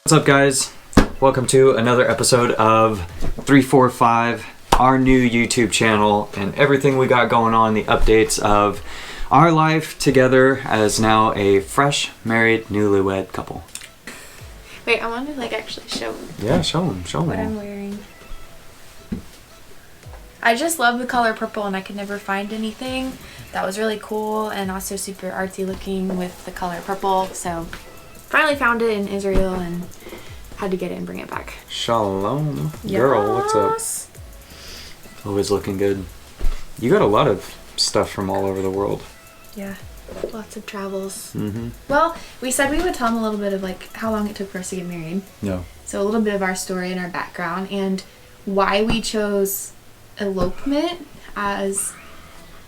What's up, guys? Welcome to another episode of 345, our new YouTube channel, and everything we got going on, the updates of our life together as now a fresh, married, newlywed couple. Wait, I want to actually show them. Yeah, show them. What I'm wearing. I just love the color purple and I could never find anything that was really cool and also super artsy looking with the color purple. So finally found it in Israel and had to get it and bring it back. Shalom. Yes. Girl, what's up? Always looking good. You got a lot of stuff from all over the world. Yeah, lots of travels. Mm-hmm. Well, we said we would tell them a little bit of how long it took for us to get married. Yeah. So a little bit of our story and our background and why we chose elopement as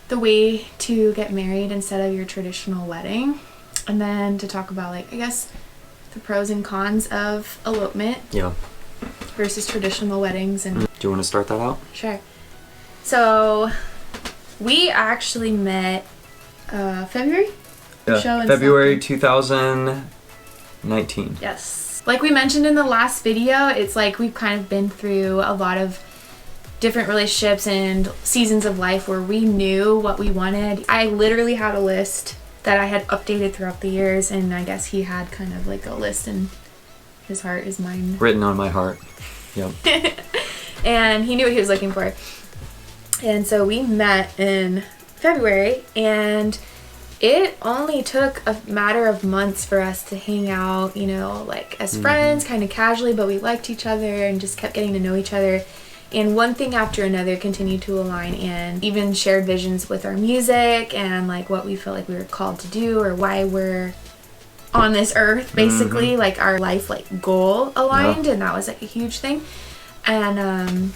the way to get married instead of your traditional wedding. And then to talk about, I guess, the pros and cons of elopement versus traditional weddings. And Do you want to start that out? Sure. So we actually met February? Yeah, February 2019. Yes. Like we mentioned in the last video, it's we've kind of been through a lot of different relationships and seasons of life where we knew what we wanted. I literally had a list that I had updated throughout the years, and I guess he had kind of a list in his heart, his mind. Written on my heart. Yep. And he knew what he was looking for. And so we met in February, and it only took a matter of months for us to hang out, as friends, kind of casually, but we liked each other and just kept getting to know each other. And one thing after another continued to align, and even shared visions with our music and what we felt we were called to do or why we're on this earth, basically. Our life goal aligned, and that was a huge thing. And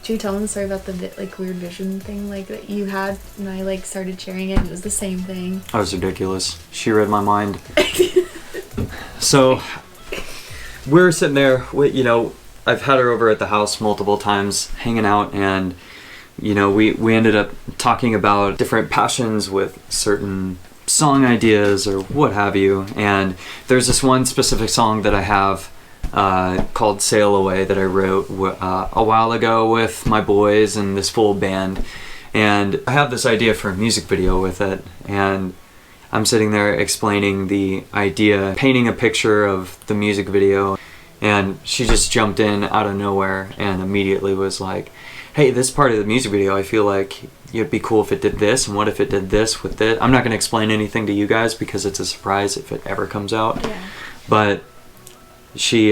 should we tell them the story about the weird vision thing that you had, and I started sharing it and it was the same thing? That was ridiculous. She read my mind. So we're sitting there with, I've had her over at the house multiple times hanging out, and we ended up talking about different passions with certain song ideas or what have you. And there's this one specific song that I have called Sail Away that I wrote a while ago with my boys and this full band, and I have this idea for a music video with it, and I'm sitting there explaining the idea, painting a picture of the music video, and she just jumped in out of nowhere and immediately was like, hey, this part of the music video, I feel like it'd be cool if it did this, and what if it did this with it? I'm not going to explain anything to you guys because it's a surprise if it ever comes out. Yeah. But she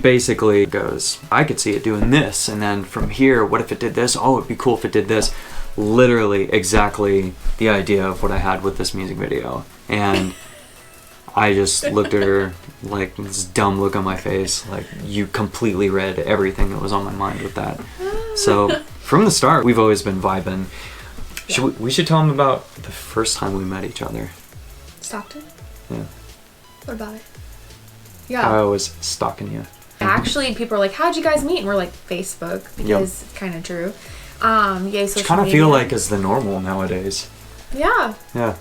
basically goes, I could see it doing this, and then from here, what if it did this? Oh, it'd be cool if it did this. Literally exactly the idea of what I had with this music video. And I just looked at her this dumb look on my face, you completely read everything that was on my mind with that. So from the start, we've always been vibing. Yeah. We should tell them about the first time we met each other. Stockton? Yeah. What about it? Yeah. I was stalking you. Actually, people are like, how'd you guys meet? And we're like, Facebook, because it's kind of true. Yay, social media. Which kind of feel like is the normal nowadays. Yeah. Yeah.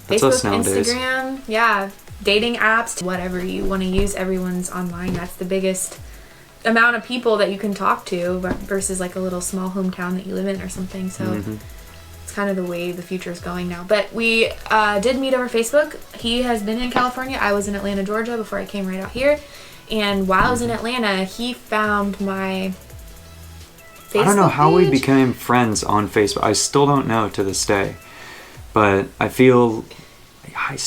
That's Facebook, us nowadays. Instagram, yeah. Dating apps, whatever you want to use, everyone's online. That's the biggest amount of people that you can talk to versus a little small hometown that you live in or something. So it's kind of the way the future is going now. But we did meet over Facebook. He has been in California. I was in Atlanta, Georgia before I came right out here. And while I was in Atlanta, he found my Facebook I don't know how we page. became friends on Facebook. I still don't know to this day. But I feel... I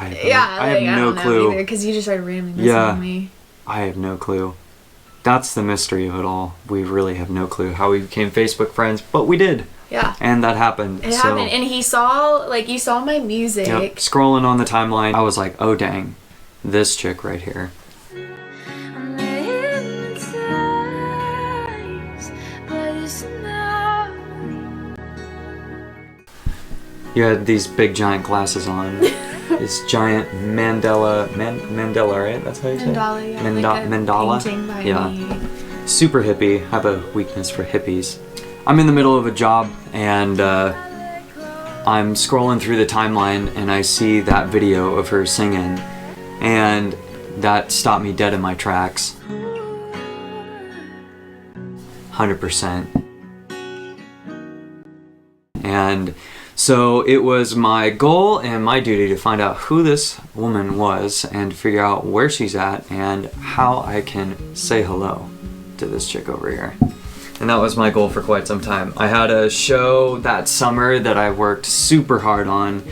have no clue. Because you just started randomly messaging me. I have no clue. That's the mystery of it all. We really have no clue how we became Facebook friends, but we did. Yeah. And that happened. It happened. And he saw, you saw my music. Yep. Scrolling on the timeline, I was like, oh dang, this chick right here. You had these big giant glasses on. This giant Mandela, right? That's how you say it? Mandala, yeah. Mandala. Painting by me. Super hippie. Have a weakness for hippies. I'm in the middle of a job and I'm scrolling through the timeline and I see that video of her singing, and that stopped me dead in my tracks. 100%. And so it was my goal and my duty to find out who this woman was and figure out where she's at and how I can say hello to this chick over here. And that was my goal for quite some time. I had a show that summer that I worked super hard on,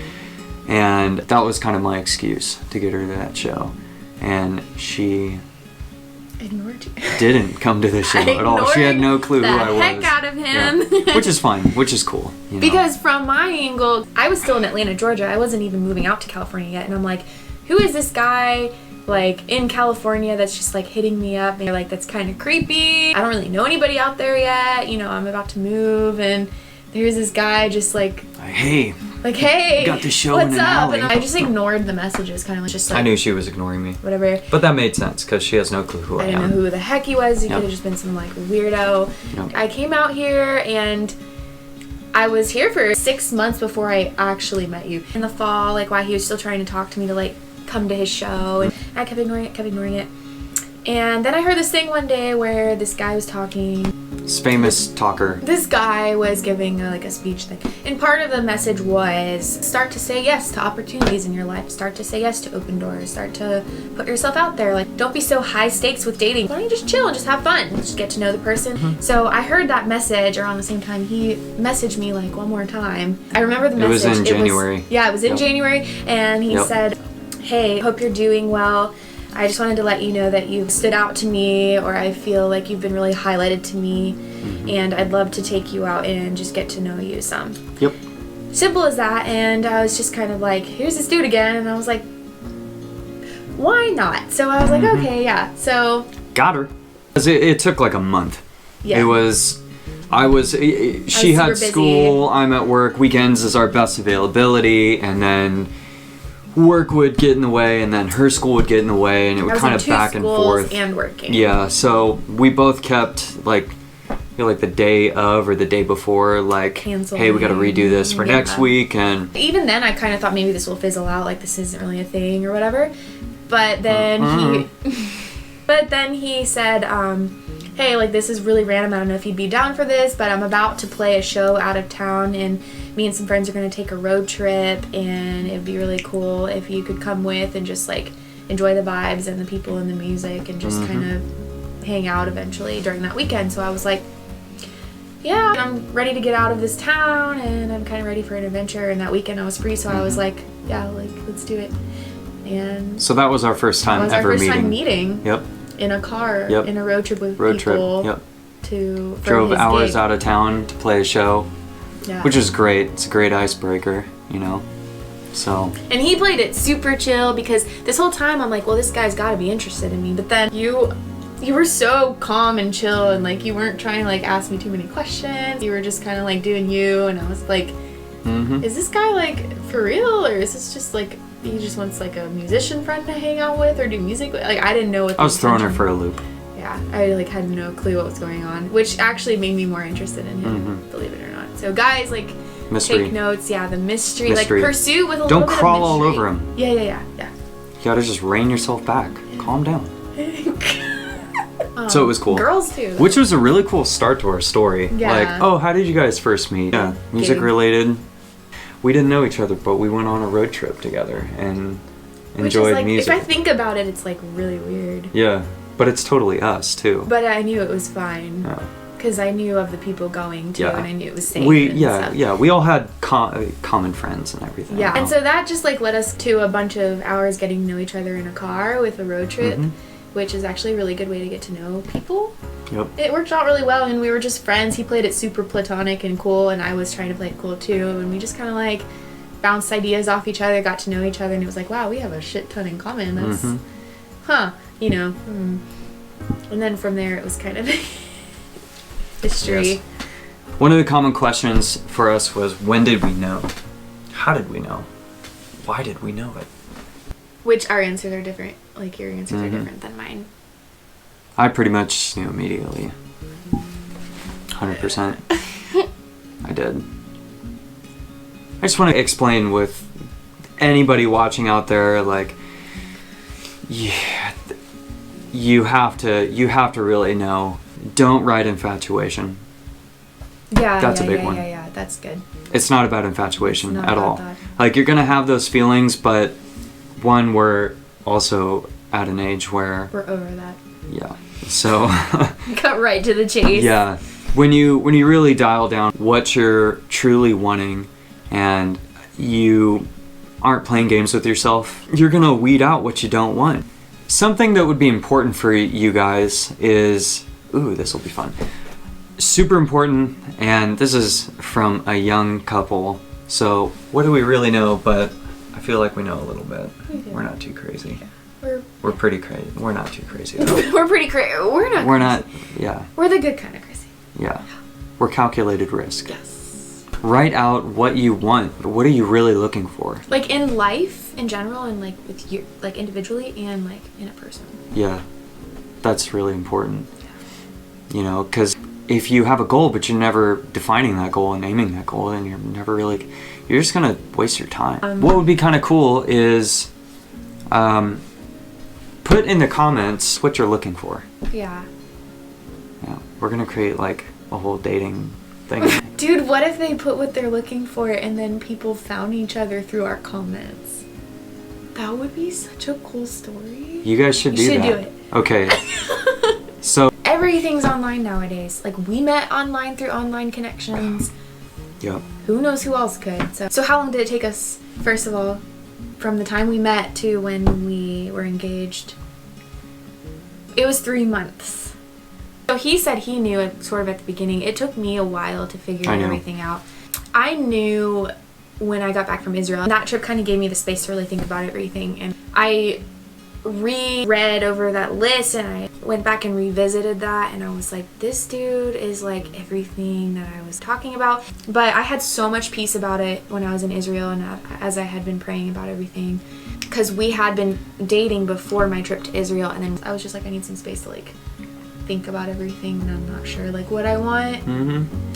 and that was kind of my excuse to get her to that show. And she ignored you. Didn't come to the show at all. She had no clue who I was. The heck out of him. Yeah. Which is fine, which is cool. You know? Because from my angle, I was still in Atlanta, Georgia. I wasn't even moving out to California yet. And I'm like, who is this guy, like, in California that's just, like, hitting me up? And they're like, that's kind of creepy. I don't really know anybody out there yet. You know, I'm about to move. And there's this guy just, like, hey, got the show what's in an up? alley. And I just ignored the messages, kind of like, just like, I knew she was ignoring me. Whatever. But that made sense, because she has no clue who I am. I didn't know who the heck he was. He could have just been some, like, weirdo. Yep. I came out here, and I was here for 6 months before I actually met you. In the fall, like, while he was still trying to talk to me to, like, come to his show, and I kept ignoring it. And then I heard this thing one day where this guy was talking. This famous talker. This guy was giving like a speech thing. And part of the message was start to say yes to opportunities in your life. Start to say yes to open doors. Start to put yourself out there. Like, don't be so high stakes with dating. Why don't you just chill and just have fun? Just get to know the person. Mm-hmm. So I heard that message around the same time he messaged me like one more time. I remember the message. It was in January. It was in January. And he said, hey, hope you're doing well. I just wanted to let you know that you've stood out to me, or I feel like you've been really highlighted to me, and I'd love to take you out and just get to know you some. Yep. Simple as that, and I was just kind of like, here's this dude again, and I was like, why not? So I was like, okay, yeah. So got her. It took like a month. Yeah. She had school, I'm at work, weekends is our best availability, and then work would get in the way, and then her school would get in the way, and it would kind of back and forth. And working. Yeah, so we both kept like the day of or the day before, like, canceling. Hey, we got to redo this for next week, and even then I kind of thought maybe this will fizzle out, like this isn't really a thing or whatever. But then he said, hey, like, this is really random. I don't know if you'd be down for this, but I'm about to play a show out of town, and me and some friends are going to take a road trip, and it'd be really cool if you could come with and just, like, enjoy the vibes and the people and the music and just kind of hang out eventually during that weekend. So I was like, yeah, I'm ready to get out of this town, and I'm kind of ready for an adventure. And that weekend I was free, so I was like, yeah, like, let's do it. And so that was our first time ever meeting. That was our first time meeting. Yep. In a car, in a road trip with people. Yep. For drove his hours gig. out of town to play a show. Yeah. Which is great. It's a great icebreaker, you know. So. And he played it super chill, because this whole time I'm like, well, this guy's got to be interested in me. But then you were so calm and chill, and like you weren't trying to like ask me too many questions. You were just kind of like doing you, and I was like, is this guy like for real, or is this just like he just wants like a musician friend to hang out with or do music with? Like, I didn't know what. I was throwing her for a loop. Yeah, I like had no clue what was going on, which actually made me more interested in him, believe it or not. So guys, like, take notes. Yeah, the mystery. Like, pursue with a little bit of mystery. Don't crawl all over him. Yeah. You gotta just rein yourself back. Calm down. So it was cool. Girls too. Which was a really cool start to our story. Yeah. Like, oh, how did you guys first meet? Yeah, music related. We didn't know each other, but we went on a road trip together and enjoyed like, music. If I think about it, it's like really weird. Yeah, but it's totally us too. But I knew it was fine. Yeah. Because I knew of the people going to, and I knew it was safe. We all had common friends and everything. Yeah, and so that just like led us to a bunch of hours getting to know each other in a car with a road trip, which is actually a really good way to get to know people. Yep. It worked out really well, and we were just friends. He played it super platonic and cool, and I was trying to play it cool too, and we just kind of like bounced ideas off each other, got to know each other, and it was like, wow, we have a shit ton in common. That's, you know. And then from there, it was kind of history. Yes. One of the common questions for us was, when did we know? How did we know? Why did we know it? Which our answers are different. Like, your answers are different than mine. I pretty much knew immediately. 100%. I did. I just want to explain with anybody watching out there, like, yeah, you have to really know. Don't ride infatuation. Yeah, That's a big one. Yeah, that's good. It's not about infatuation Not at about all. that. Like, you're gonna have those feelings, but one, we're also at an age where We're over that. yeah. So Cut right to the chase. yeah, when you really dial down what you're truly wanting, and you aren't playing games with yourself, you're gonna weed out what you don't want. Something that would be important for you guys is, ooh, this will be fun. Super important, and this is from a young couple. So what do we really know? But I feel like we know a little bit. We do. We're not too crazy. Yeah. We're pretty crazy. We're not too crazy though. We're pretty crazy. We're not. We're crazy. not. Yeah. We're the good kind of crazy. Yeah. We're calculated risk. Yes. Write out what you want. What are you really looking for? Like in life, in general, and like with you, like individually, and like in a person. Yeah. That's really important. You know, because if you have a goal but you're never defining that goal and aiming that goal, then you're never really, you're just gonna waste your time. What would be kind of cool is put in the comments what you're looking for. Yeah. Yeah, we're gonna create like a whole dating thing. Dude, what if they put what they're looking for and then people found each other through our comments? That would be such a cool story. You guys should do that. do it. Okay. So Everything's online nowadays. Like, we met online through online connections. yep. Who knows who else could? So how long did it take us, first of all, from the time we met to when we were engaged? It was 3 months. So he said he knew it sort of at the beginning. It took me a while to figure I know. everything out. I knew when I got back from Israel. That trip kind of gave me the space to really think about everything. And I reread over that list, and I went back and revisited that, and I was like, this dude is like everything that I was talking about. But I had so much peace about it when I was in Israel, and as I had been praying about everything, because we had been dating before my trip to Israel, and then I was just like, I need some space to like think about everything, and I'm not sure like what I want.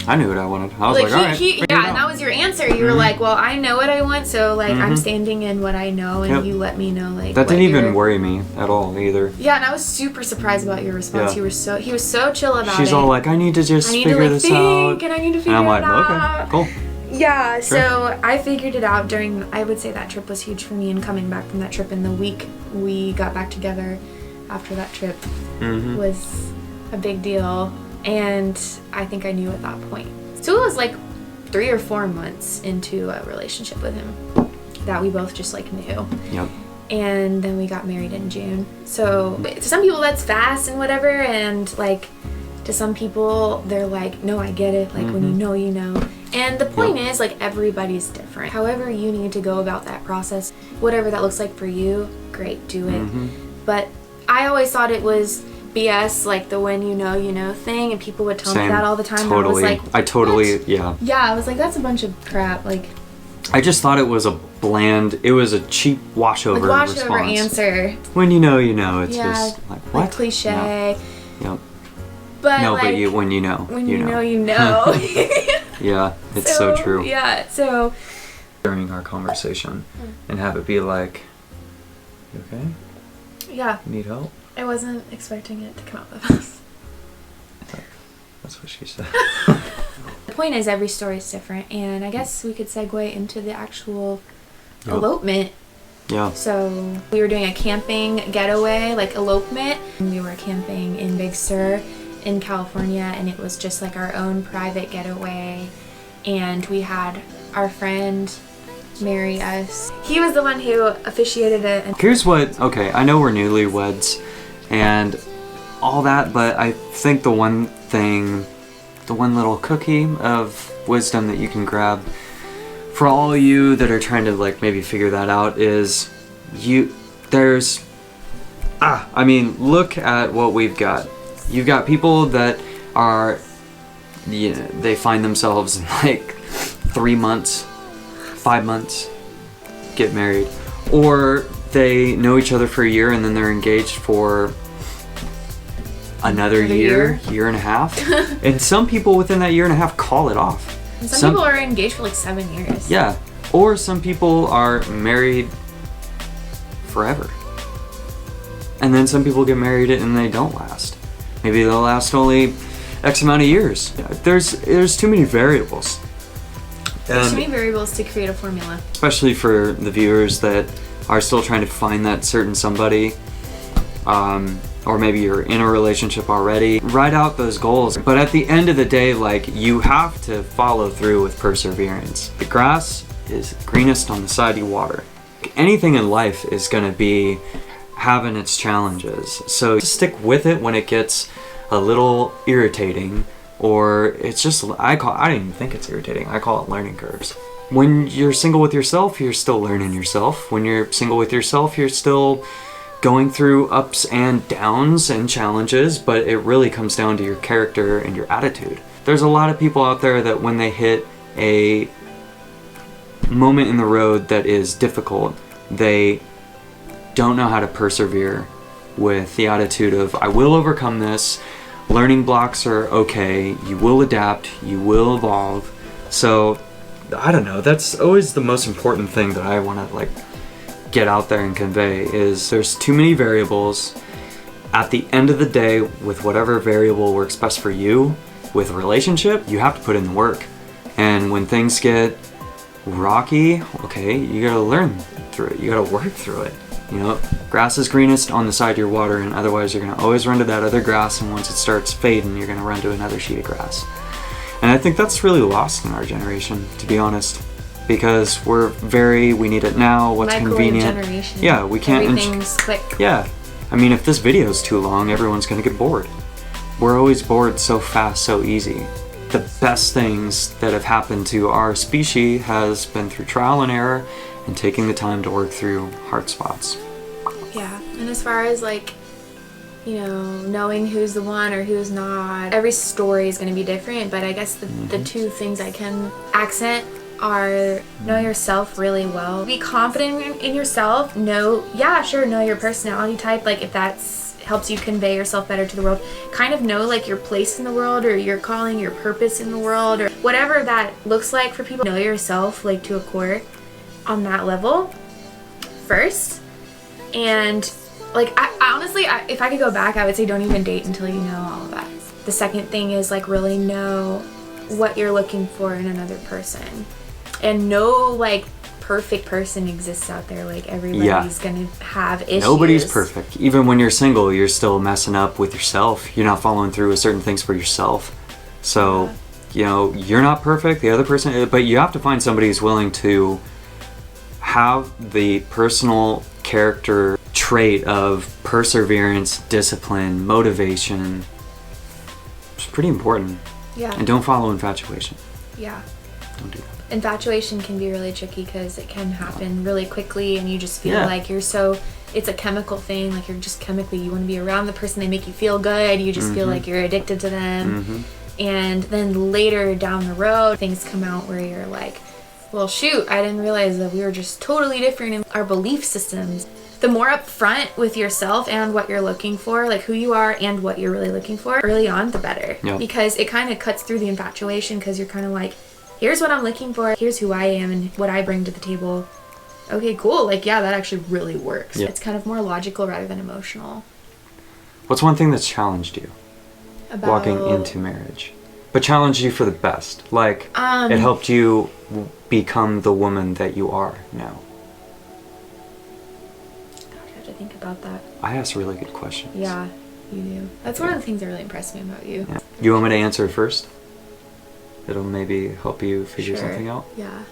I knew what I wanted. I was like, all right. Yeah, and that was your answer. You were like, well, I know what I want, so like I'm standing in what I know, and Yep. you let me know like That what didn't even you're- worry me at all either. Yeah, and I was super surprised about your response. Yeah. He was so chill about it. She's all like, I need to just I need figure to like this think, out. and I need to figure And I'm it like, out. okay, cool. Yeah, Sure. so I figured it out during, I would say that trip was huge for me, and coming back from that trip in the week we got back together after that trip was a big deal, and I think I knew at that point. So it was like 3 or 4 months into a relationship with him that we both just like knew. Yep. And then we got married in June. So to some people that's fast and whatever, and like to some people they're like, no, I get it, like when you know, you know. And the point is, like, everybody's different. However you need to go about that process, whatever that looks like for you, great, do it. But I always thought it was BS, like the when you know thing, and people would tell me that all the time. Totally. And I was like, I totally, what? yeah. Yeah, I was like, that's a bunch of crap. Like, I just thought it was a bland, it was a cheap washover response. answer. When you know, you know. It's Yeah, just like, what? like cliche. Yep. But No, like, but when you know, when you you know. know, you know. Yeah, it's so true. Yeah, so During our conversation and have it be like, you okay? yeah, Need help? I wasn't expecting it to come out with us. That's what she said. The point is, every story is different, and I guess we could segue into the actual Yep. elopement. Yeah. So we were doing a camping getaway, like elopement. We were camping in Big Sur in California, and it was just like our own private getaway, and we had our friend marry us. He was the one who officiated it. And Here's what, okay, I know we're newlyweds and all that, but I think the one thing, the one little cookie of wisdom that you can grab for all of you that are trying to like maybe figure that out is look at what we've got. You've got people that are, they find themselves in like 3 months, 5 months, get married. Or they know each other for a year and then they're engaged for another year and a half. And some people within that year and a half call it off. And some people are engaged for like 7 years. Yeah. Or some people are married forever. And then some people get married and they don't last. Maybe they'll last only X amount of years. There's too many variables. There's too many variables to create a formula. Especially for the viewers that are still trying to find that certain somebody, or maybe you're in a relationship already. Write out those goals, but at the end of the day, like, you have to follow through with perseverance. The grass is greenest on the side you water. Anything in life is gonna be having its challenges, so stick with it when it gets a little irritating, or it's just, I don't even think it's irritating, I call it learning curves. When you're single with yourself, you're still learning yourself. When you're single with yourself, you're still going through ups and downs and challenges, but it really comes down to your character and your attitude. There's a lot of people out there that when they hit a moment in the road that is difficult, they don't know how to persevere with the attitude of, I will overcome this, learning blocks are okay, you will adapt, you will evolve. So, I don't know, that's always the most important thing that I want to, like, get out there and convey, is there's too many variables. At the end of the day, with whatever variable works best for you, with a relationship, you have to put in the work. And when things get rocky, okay, you gotta learn through it, you gotta work through it. You know, grass is greenest on the side you're watering, otherwise you're gonna always run to that other grass, and once it starts fading, you're gonna run to another sheet of grass. And I think that's really lost in our generation, to be honest, because we need it now, what's convenient. Generation. Yeah, we can't. Everything's quick. Yeah, I mean, if this video's too long, everyone's gonna get bored. We're always bored so fast, so easy. The best things that have happened to our species has been through trial and error and taking the time to work through hard spots. Yeah, and as far as, like, you know, knowing who's the one or who's not, every story is going to be different, but I guess the two things I can accent are know yourself really well. Be confident in yourself. Know your personality type, like, if that's helps you convey yourself better to the world. Kind of know, like, your place in the world, or your calling, your purpose in the world, or whatever that looks like for people. Know yourself, like, to a core on that level first. And, like, I honestly, if I could go back, I would say don't even date until you know all of that. The second thing is, like, really know what you're looking for in another person. And no, like, perfect person exists out there. Like, everybody's gonna have issues. Nobody's perfect. Even when you're single, you're still messing up with yourself. You're not following through with certain things for yourself. So, you know, you're not perfect, the other person, but you have to find somebody who's willing to have the personal character trait of perseverance, discipline, motivation. It's pretty important. Yeah. And don't follow infatuation. Yeah. Don't do that. Infatuation can be really tricky because it can happen really quickly, and you just feel like it's a chemical thing, like, you're just chemically, you want to be around the person, they make you feel good, you just feel like you're addicted to them. And then later down the road, things come out where you're like, well, shoot, I didn't realize that we were just totally different in our belief systems. The more upfront with yourself and what you're looking for, like who you are and what you're really looking for early on, the better. Because it kind of cuts through the infatuation, because you're kind of like, here's what I'm looking for, here's who I am and what I bring to the table. Okay, cool. Like, yeah, that actually really works. It's kind of more logical rather than emotional. What's one thing that's challenged you walking into marriage? But challenged you for the best. Like, it helped you become the woman that you are now. Gosh, I have to think about that. I ask really good questions. Yeah, you do. That's one of the things that really impressed me about you. You want me to answer first? It'll maybe help you figure something out? Yeah.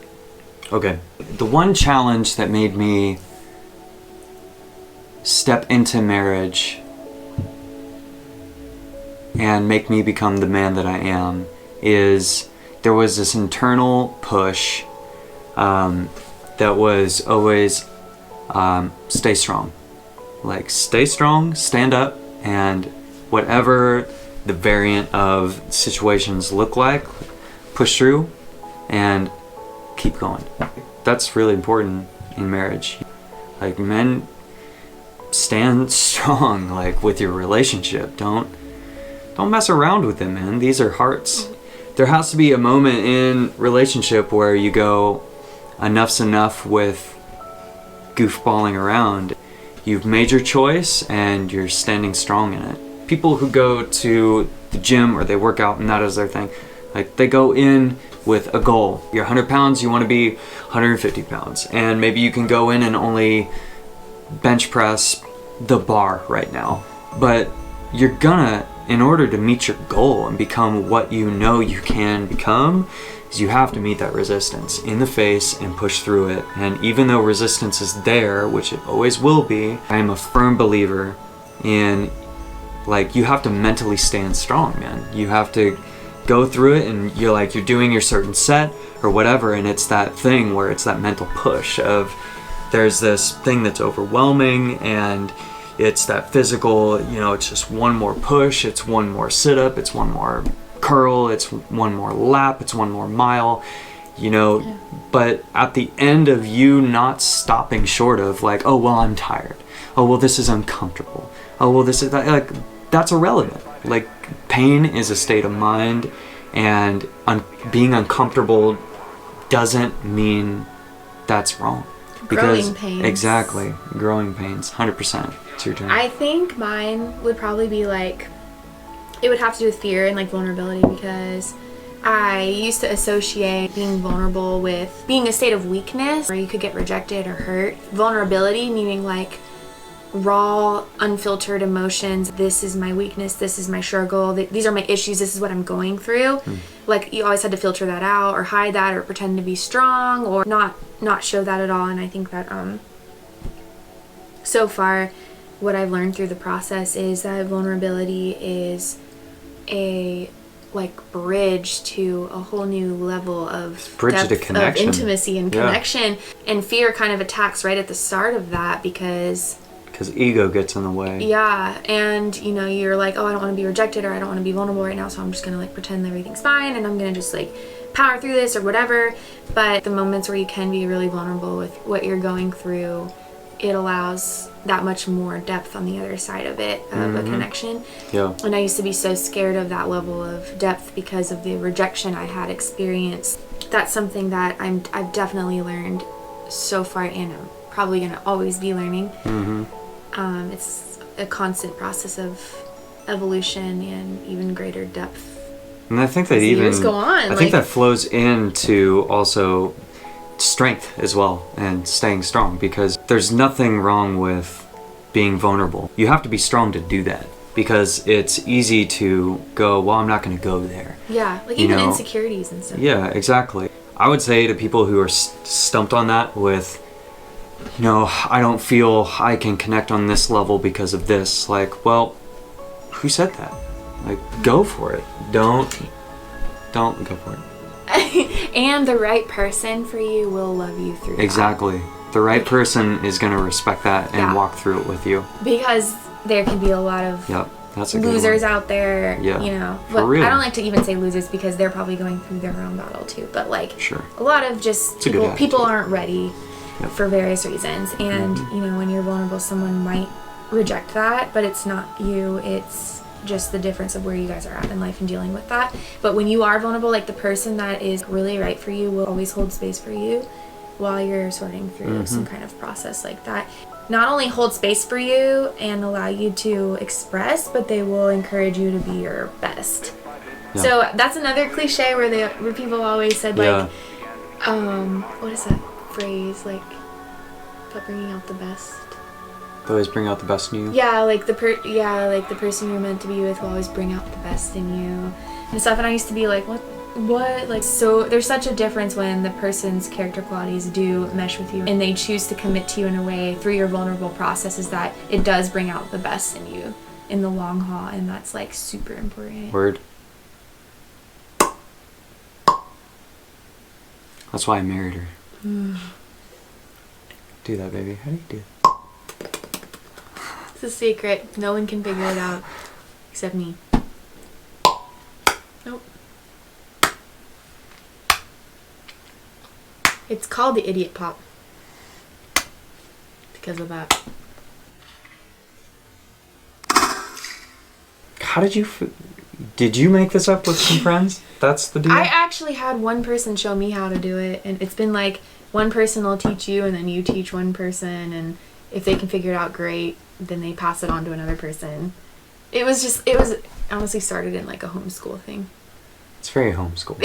Okay. The one challenge that made me step into marriage and make me become the man that I am is there was this internal push that was always stay strong. Like, stay strong, stand up, and whatever the variant of situations look like, push through and keep going. That's really important in marriage. Like, men, stand strong, like, with your relationship. Don't mess around with them, man. These are hearts. There has to be a moment in relationship where you go, enough's enough with goofballing around. you've made your choice and you're standing strong in it. People who go to the gym or they work out and that is their thing, like they go in with a goal. You're 100 pounds, you want to be 150 pounds. And maybe you can go in and only bench press the bar right now. But you're gonna, in order to meet your goal and become what you know you can become, is you have to meet that resistance in the face and push through it. And even though resistance is there, which it always will be, I am a firm believer in, like, you have to mentally stand strong, man. You have to go through it, and you're doing your certain set or whatever, and it's that thing where it's that mental push of there's this thing that's overwhelming, and it's that physical, it's just one more push, it's one more sit-up, it's one more curl, it's one more lap, it's one more mile, but at the end of you not stopping short of like, oh, well, I'm tired. Oh, well, this is uncomfortable. Oh, well, this is that, like, that's irrelevant. Like, pain is a state of mind, and being uncomfortable doesn't mean that's wrong. Growing pains. Exactly. Growing pains. 100%. It's your turn. I think mine would probably be like, it would have to do with fear and like vulnerability, because I used to associate being vulnerable with being a state of weakness, or you could get rejected or hurt. Vulnerability meaning like raw, unfiltered emotions. This is my weakness, this is my struggle, these are my issues, this is what I'm going through. Like, you always had to filter that out or hide that or pretend to be strong or not show that at all. And I think that so far what I've learned through the process is that vulnerability is a like bridge to a whole new level of depth, of intimacy and connection. And fear kind of attacks right at the start of that, because ego gets in the way. Yeah, and you're like, oh, I don't want to be rejected, or I don't want to be vulnerable right now, so I'm just gonna like pretend everything's fine, and I'm gonna just like power through this or whatever. But the moments where you can be really vulnerable with what you're going through, it allows that much more depth on the other side of it, of a connection. Yeah. And I used to be so scared of that level of depth because of the rejection I had experienced. That's something that I've definitely learned so far, and I'm probably gonna always be learning. It's a constant process of evolution and even greater depth. And I think that years go on. I think that flows into also strength as well, and staying strong, because there's nothing wrong with being vulnerable. You have to be strong to do that, because it's easy to go, well, I'm not going to go there. Yeah, like even insecurities and stuff. Yeah, exactly. I would say to people who are stumped on that with, I don't feel I can connect on this level because of this. Like, well, who said that? Like, go for it. Don't go for it. And the right person for you will love you through Exactly. The right person is going to respect that and walk through it with you. Because there can be a lot of that's a losers out there, For real. I don't like to even say losers, because they're probably going through their own battle too. But like, a lot of just people aren't ready for various reasons, and when you're vulnerable, someone might reject that, but it's not you, it's just the difference of where you guys are at in life and dealing with that. But when you are vulnerable, like, the person that is really right for you will always hold space for you while you're sorting through some kind of process like that. Not only hold space for you and allow you to express, but they will encourage you to be your best. So that's another cliche where people always said, like, what is that phrase, like, about bringing out the best? They always bring out the best in you. Yeah, like the person you're meant to be with will always bring out the best in you and stuff. And I used to be like, what? Like, so there's such a difference when the person's character qualities do mesh with you and they choose to commit to you in a way through your vulnerable processes that it does bring out the best in you in the long haul, and that's like super important. Word. That's why I married her. Do that, baby. How do you do it? It's a secret. No one can figure it out except me. Nope. It's called the idiot pop because of that. How did you make this up with some friends? That's the deal? I actually had one person show me how to do it, and it's been like one person will teach you and then you teach one person, and if they can figure it out, great. Then they pass it on to another person. It was honestly started in like a homeschool thing. It's very homeschool.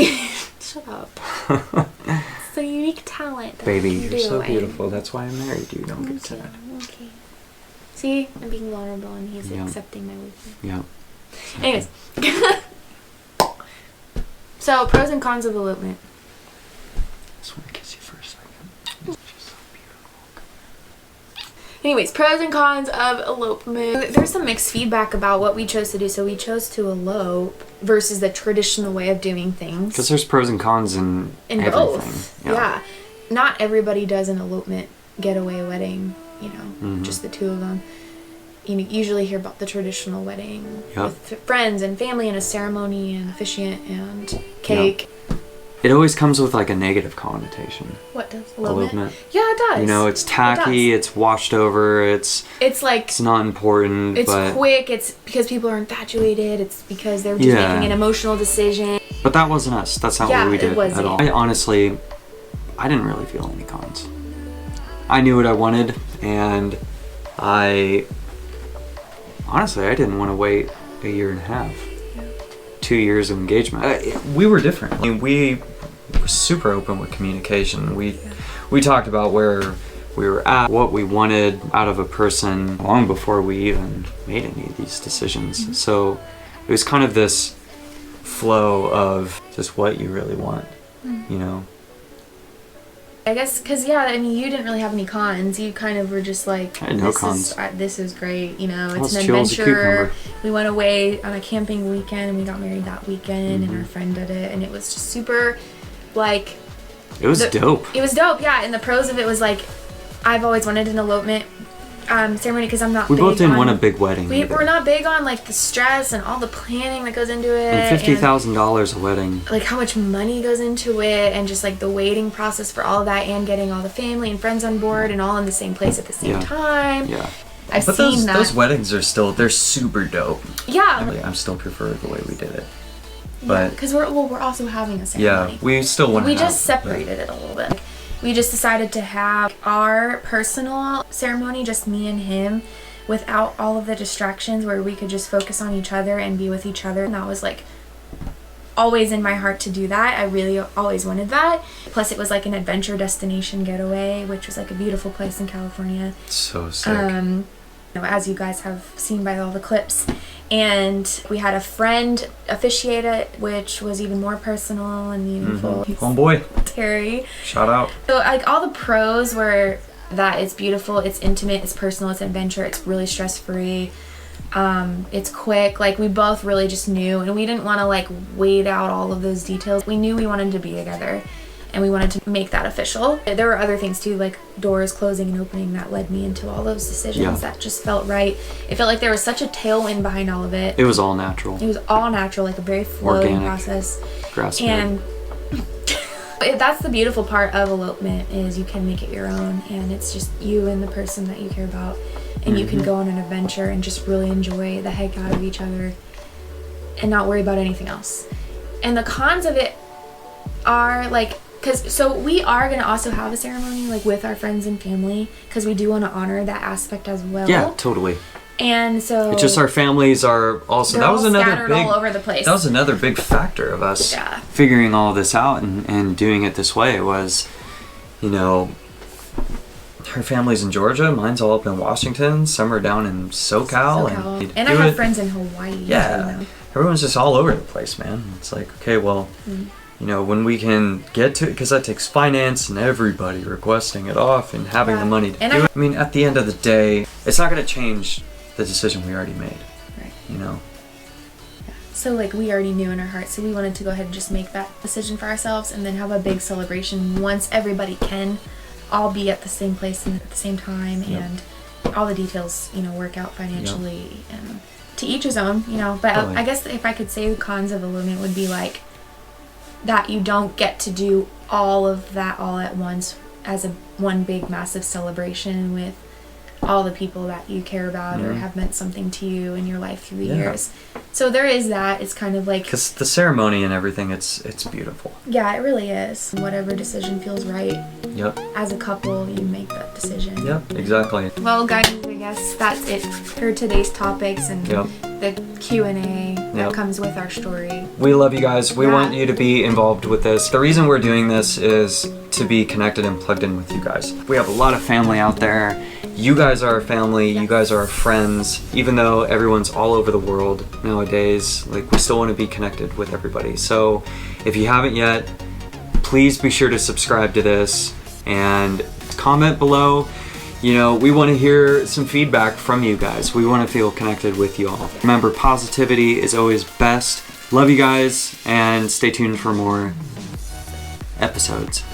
Shut up. It's a unique talent. Baby, you're so beautiful. That's why I married you. Don't get sad. Okay. See, I'm being vulnerable and he's accepting my weakness. Yeah. Anyways. So, pros and cons of elopement. I just want to kiss you for a second. She's so beautiful. Anyways, pros and cons of elopement. There's some mixed feedback about what we chose to do. So we chose to elope versus the traditional way of doing things. Because there's pros and cons in everything. Both. Yeah. Not everybody does an elopement getaway wedding, you know, just the two of them. You usually hear about the traditional wedding with friends and family and a ceremony and officiant and cake. It always comes with like a negative connotation. What does elopement? Yeah, it does. You know, it's tacky, it's washed over, it's like it's not important. It's but quick. It's because people are infatuated. It's because they're just making an emotional decision. But that wasn't us. That's not what we did at all. I didn't really feel any cons. I knew what I wanted, and I didn't want to wait a year and a half. 2 years of engagement. We were different. I mean, we were super open with communication. We talked about where we were at, what we wanted out of a person long before we even made any of these decisions. So it was kind of this flow of just what you really want, you know? I guess, because, you didn't really have any cons. You kind of were just like, I had no cons. This is great, you know, it's an chill as a adventure. cucumber. We went away on a camping weekend, and we got married that weekend, and our friend did it, and it was just super, like... It was dope. It was dope, yeah, and the pros of it was, like, I've always wanted an elopement ceremony because I'm not We big both didn't on, want a big wedding. We're not big on, like, the stress and all the planning that goes into it. And $50,000 a wedding. Like, how much money goes into it, and just, like, the waiting process for all of that, and getting all the family and friends on board and all in the same place at the same time. Yeah. I've seen that. Those weddings are they're super dope. Yeah. I still prefer the way we did it. But because we're also having a ceremony. Yeah, we still want to We just separated it a little bit. We just decided to have our personal ceremony, just me and him, without all of the distractions, where we could just focus on each other and be with each other. And that was like always in my heart to do that. I really always wanted that. Plus it was like an adventure destination getaway, which was like a beautiful place in California. So sick. As you guys have seen by all the clips. And we had a friend officiate it, which was even more personal and meaningful. Homeboy. Terry. Shout out. So like all the pros were that it's beautiful, it's intimate, it's personal, it's adventure, it's really stress-free. It's quick. Like we both really just knew, and we didn't want to like wait out all of those details. We knew we wanted to be together, and we wanted to make that official. There were other things too, like doors closing and opening, that led me into all those decisions that just felt right. It felt like there was such a tailwind behind all of it. It was all natural. It was all natural, like a very flowing organic process. Grass-fed. And that's the beautiful part of elopement, is you can make it your own, and it's just you and the person that you care about, and you can go on an adventure and just really enjoy the heck out of each other and not worry about anything else. And the cons of it are like, so we are going to also have a ceremony like with our friends and family, because we do want to honor that aspect as well. Yeah, totally. And so it's just our families are also, that was another big, all over the place. That was another big factor of us figuring all this out and doing it this way was, you know, her family's in Georgia, mine's all up in Washington, some are down in SoCal. And I have friends in Hawaii. Yeah. Everyone's just all over the place, man. It's like, okay, well, you know, when we can get to it, because that takes finance and everybody requesting it off and having the money to do it. I mean, at the end of the day, it's not going to change the decision we already made. Right. You know? Yeah. So, like, we already knew in our hearts, so we wanted to go ahead and just make that decision for ourselves and then have a big celebration once everybody can all be at the same place and at the same time, and all the details, you know, work out financially, and to each his own, you know. But I guess if I could say the cons of elopement would be like that you don't get to do all of that all at once as one big massive celebration with all the people that you care about or have meant something to you in your life through the years. So there is that. It's kind of like... Because the ceremony and everything, it's beautiful. Yeah, it really is. Whatever decision feels right. Yep. As a couple, you make that decision. Yep, exactly. Well, guys, I guess that's it for today's topics and the Q&A that comes with our story. We love you guys. We want you to be involved with this. The reason we're doing this is to be connected and plugged in with you guys. We have a lot of family out there. You guys are our family. You guys are our friends. Even though everyone's all over the world nowadays, like, we still want to be connected with everybody. So if you haven't yet, please be sure to subscribe to this and comment below. You know, we want to hear some feedback from you guys. We want to feel connected with you all. Remember, positivity is always best. Love you guys, and stay tuned for more episodes.